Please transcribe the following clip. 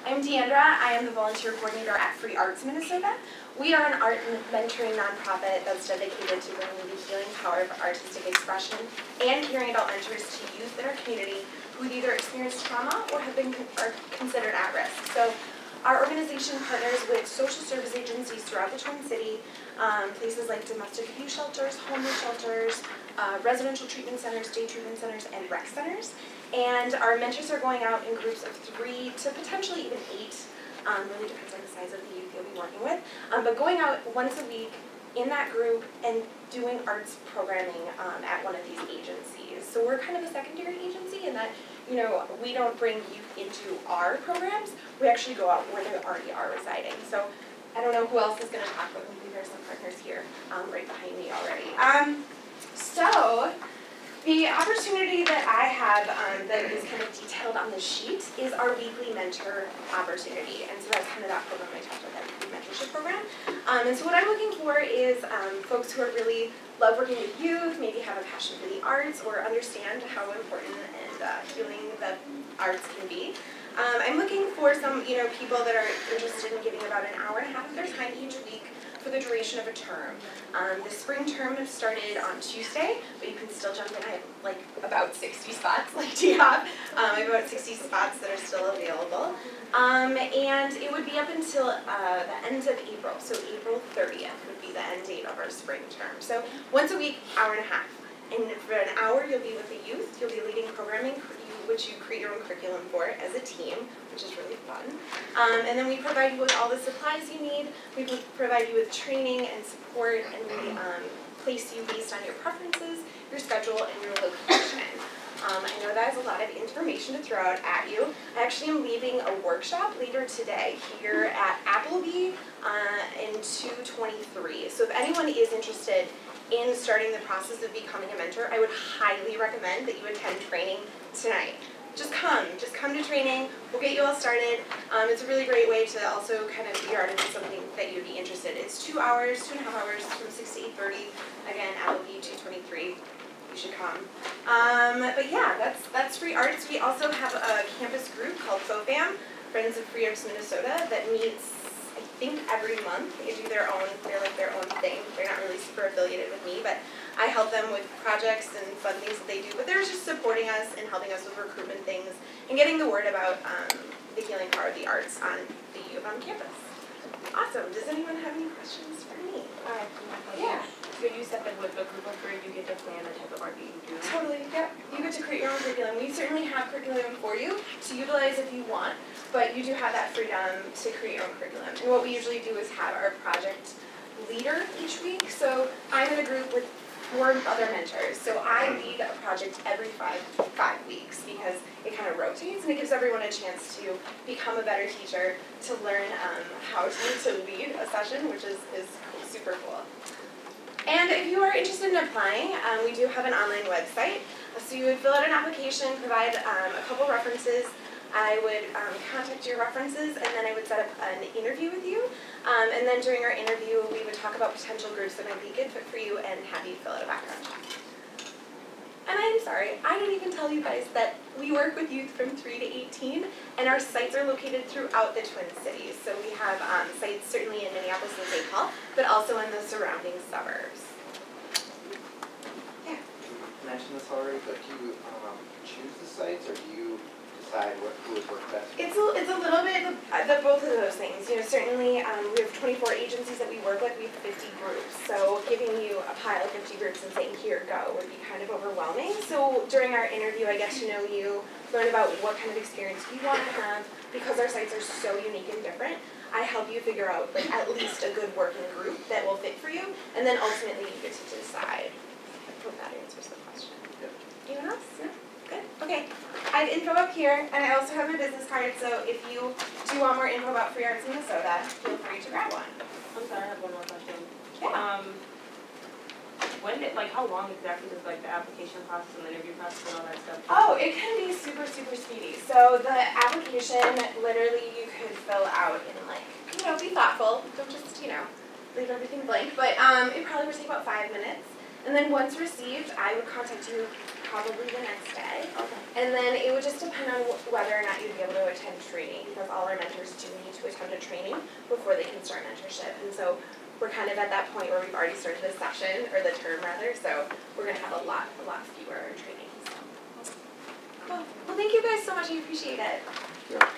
I'm Deandra. I am the volunteer coordinator at Free Arts Minnesota. We are an art mentoring nonprofit that's dedicated to bringing the healing power of artistic expression and caring adult mentors to youth in our community who have either experienced trauma or are considered at risk. So our organization partners with social service agencies throughout the Twin City, places like domestic abuse shelters, homeless shelters, residential treatment centers, day treatment centers, and rec centers. And our mentors are going out in groups of 3 to potentially even 8, really depends on the size of the youth you'll be working with, but going out once a week in that group and doing arts programming at one of these agencies. So we're kind of a secondary agency in that, you know, we don't bring youth into our programs, we actually go out where they already are residing. So I don't know who else is going to talk, but maybe there's some partners here right behind me already. So the opportunity that I have that is kind of detailed on the sheet is our weekly mentor opportunity. And so that's kind of that program I talked about, that weekly mentorship program. And so what I'm looking for is folks who are really love working with youth, maybe have a passion for the arts, or understand how important and healing the arts can be. I'm looking for some people that are interested in giving about an hour and a half of their time each week for the duration of a term. The spring term has started on Tuesday, but you can still jump in. I have like about 60 spots, like do you have? I have about 60 spots that are still available. And it would be up until the end of April, so April 30th would be the end date of our spring term. So once a week, hour and a half. And for an hour, you'll be with the youth, you'll be leading programming, which you create your own curriculum for as a team, which is really fun. And then we provide you with all the supplies you need, we provide you with training and support, and we place you based on your preferences, your schedule, and your location. I know that is a lot of information to throw out at you. I actually am leaving a workshop later today here at Appleby in 223. So if anyone is interested in starting the process of becoming a mentor, I would highly recommend that you attend training tonight. Just come to training, we'll get you all started. It's a really great way to also kind of figure out if it's something that you'd be interested in. It's 2 hours, 2.5 hours, from 6 to 8:30. Again, Appleby 223, you should come. But yeah, that's Free Arts. We also have a campus group called FOFAM, Friends of Free Arts Minnesota, that meets I think every month. They do their own thing. They're not really super affiliated with me, but I help them with projects and fun things that they do. But they're just supporting us and helping us with recruitment things and getting the word about the healing power of the arts on the U of M campus. Awesome. Does anyone have any questions for me? Yeah. So you said that with the group of 3, you get to plan the type of art that you do? Totally, yep. You get to create your own curriculum. We certainly have curriculum for you to utilize if you want, but you do have that freedom to create your own curriculum. And what we usually do is have our project leader each week. So I'm in a group with 4 other mentors. So I lead a project every five weeks because it kind of rotates and it gives everyone a chance to become a better teacher, to learn how to lead a session, which is super cool. And if you are interested in applying, we do have an online website. So you would fill out an application, provide a couple references. I would contact your references, and then I would set up an interview with you. And then during our interview, we would talk about potential groups that might be a good fit for you and have you fill out a background check. And I'm sorry, I didn't even tell you guys that we work with youth from 3 to 18, and our sites are located throughout the Twin Cities. So we have sites certainly in Minneapolis and St. Paul, but also in the surrounding suburbs. Yeah? You mentioned this already, but do you choose the sites, or do you decide who would work best? It's a little bit of both of those things. You know, certainly we have 24 agencies that we work with. We have 50 groups. So giving you a pile of 50 groups and saying, here, go, would be kind of overwhelming. So during our interview, I get to know you, learn about what kind of experience you want to have. Because our sites are so unique and different, I help you figure out like at least a good working group that will fit for you. And then ultimately you get to decide. I hope that answers the question. Yep. Anyone else? No? Good. Okay. I have info up here, and I also have my business card, so if you do want more info about Free Arts Minnesota, feel free to grab one. I'm sorry, I have one more question. Yeah. How long exactly does the application process and the interview process and all that stuff? Oh, it can be super, super speedy. So the application, literally, you could fill out in be thoughtful. Don't just, leave everything blank. But it probably would take about 5 minutes. And then once received, I would contact you probably the next day. Okay. And then it would just depend on whether or not you'd be able to attend training, because all our mentors do need to attend a training before they can start mentorship. And so we're kind of at that point where we've already started this session, or the term rather, so we're gonna have a lot fewer trainings. Cool. Well, thank you guys so much, I appreciate it. Yeah.